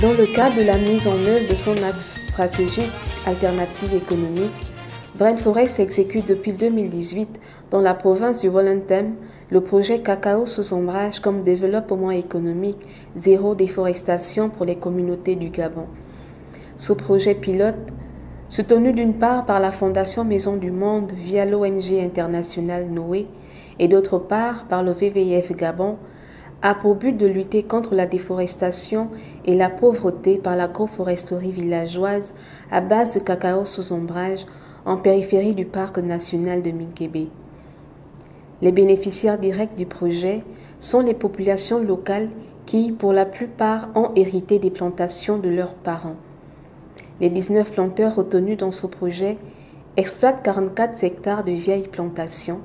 Dans le cadre de la mise en œuvre de son axe stratégique alternative économique, Brainforest exécute depuis 2018 dans la province du Wollontem le projet Cacao sous ombrage comme développement économique zéro déforestation pour les communautés du Gabon. Ce projet pilote, soutenu d'une part par la Fondation Maison du Monde via l'ONG internationale Noé et d'autre part par le WWF Gabon, a pour but de lutter contre la déforestation et la pauvreté par l'agroforesterie villageoise à base de cacao sous ombrage en périphérie du parc national de Minkébé. Les bénéficiaires directs du projet sont les populations locales qui, pour la plupart, ont hérité des plantations de leurs parents. Les 19 planteurs retenus dans ce projet exploitent 44 hectares de vieilles plantations.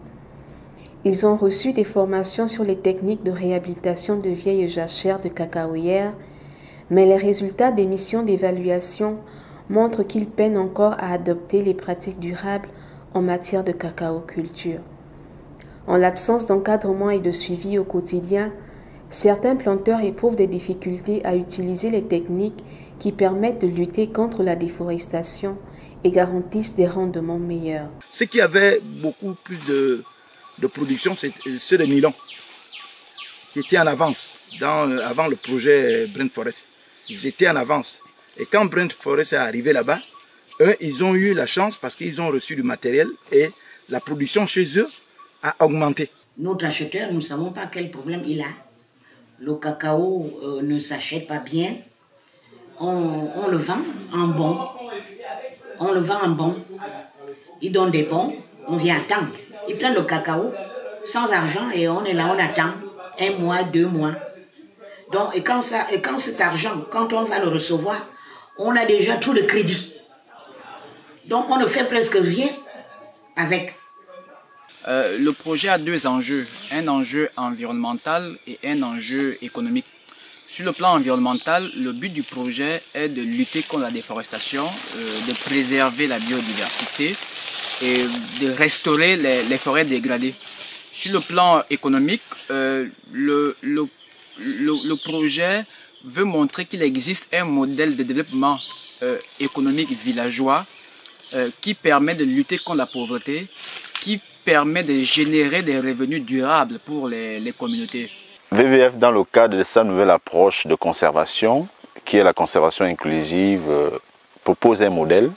Ils ont reçu des formations sur les techniques de réhabilitation de vieilles jachères de cacaoyères, mais les résultats des missions d'évaluation montrent qu'ils peinent encore à adopter les pratiques durables en matière de cacaoculture. En l'absence d'encadrement et de suivi au quotidien, certains planteurs éprouvent des difficultés à utiliser les techniques qui permettent de lutter contre la déforestation et garantissent des rendements meilleurs. Ce qui avait beaucoup plus de production, c'est ceux de nylon, qui étaient en avance avant le projet Brainforest. Ils étaient en avance. Et quand Brainforest est arrivé là-bas, eux, ils ont eu la chance parce qu'ils ont reçu du matériel et la production chez eux a augmenté. Notre acheteur, nous ne savons pas quel problème il a. Le cacao ne s'achète pas bien. On le vend en bon. On le vend en bon. Ils donnent des bons. On vient attendre. Ils prennent le cacao sans argent et on est là, on attend 1 mois, 2 mois. Donc, et quand cet argent, quand on va le recevoir, on a déjà tout le crédit. Donc, on ne fait presque rien avec. Le projet a 2 enjeux, un enjeu environnemental et un enjeu économique. Sur le plan environnemental, le but du projet est de lutter contre la déforestation, de préserver la biodiversité et de restaurer les forêts dégradées. Sur le plan économique, le projet veut montrer qu'il existe un modèle de développement économique villageois qui permet de lutter contre la pauvreté, qui permet de générer des revenus durables pour les communautés. WWF, dans le cadre de sa nouvelle approche de conservation, qui est la conservation inclusive, propose un modèle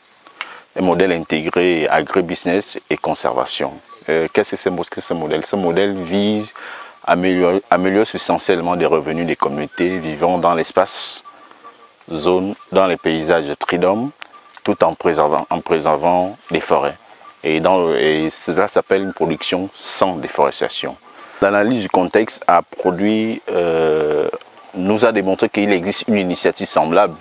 intégré agribusiness et conservation. Qu'est-ce que ce modèle? Ce modèle vise à améliorer substantiellement les revenus des communautés vivant dans l'espace, zone, dans les paysages de Tridom, tout en préservant les forêts. Et cela s'appelle une production sans déforestation. L'analyse du contexte nous a démontré qu'il existe une initiative semblable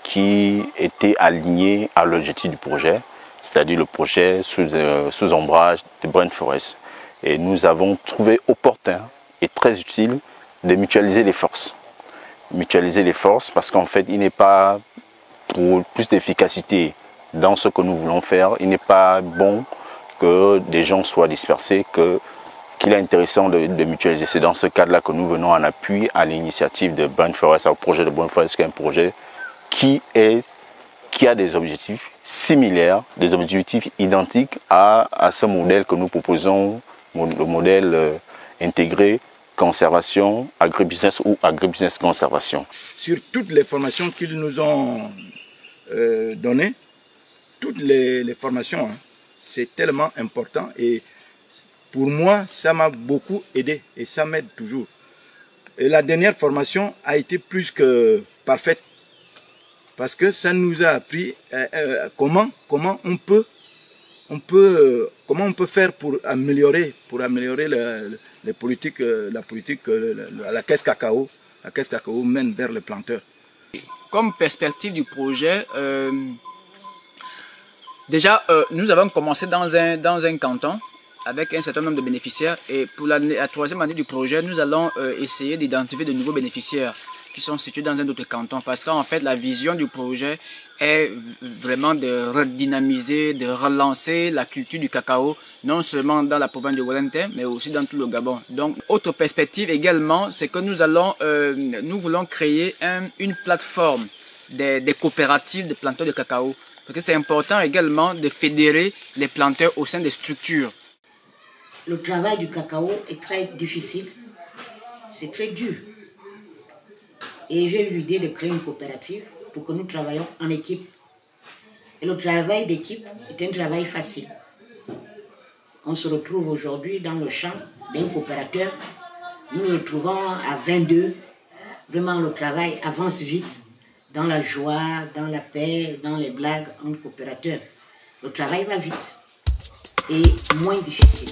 qui était alignée à l'objectif du projet, c'est-à-dire le projet sous ombrage de Brainforest. Et nous avons trouvé opportun et très utile de mutualiser les forces. Mutualiser les forces parce qu'en fait, il n'est pas, pour plus d'efficacité dans ce que nous voulons faire, il n'est pas bon que des gens soient dispersés, qu'il est intéressant de mutualiser. C'est dans ce cadre-là que nous venons en appui à l'initiative de Brainforest, au projet de Brainforest, qui est un projet qui a des objectifs similaires, des objectifs identiques à ce modèle que nous proposons, le modèle intégré conservation, agribusiness ou agribusiness conservation. Sur toutes les formations qu'ils nous ont données, toutes les formations, hein, c'est tellement important et pour moi, ça m'a beaucoup aidé et ça m'aide toujours. Et la dernière formation a été plus que parfaite parce que ça nous a appris comment on peut faire pour améliorer les politiques, la politique la caisse cacao mène vers les planteurs. Comme perspective du projet, déjà nous avons commencé dans un canton avec un certain nombre de bénéficiaires et pour la 3e année du projet, nous allons essayer d'identifier de nouveaux bénéficiaires. qui sont situés dans un autre canton. Parce qu'en fait, la vision du projet est vraiment de redynamiser, de relancer la culture du cacao, non seulement dans la province de Wellington, mais aussi dans tout le Gabon. Donc, autre perspective également, c'est que nous voulons créer une plateforme des coopératives de planteurs de cacao. Parce que c'est important également de fédérer les planteurs au sein des structures. Le travail du cacao est très difficile, c'est très dur. Et j'ai eu l'idée de créer une coopérative pour que nous travaillions en équipe. Et le travail d'équipe est un travail facile. On se retrouve aujourd'hui dans le champ d'un coopérateur. Nous nous retrouvons à 22. Vraiment, le travail avance vite. Dans la joie, dans la paix, dans les blagues entre coopérateurs. Le travail va vite et moins difficile.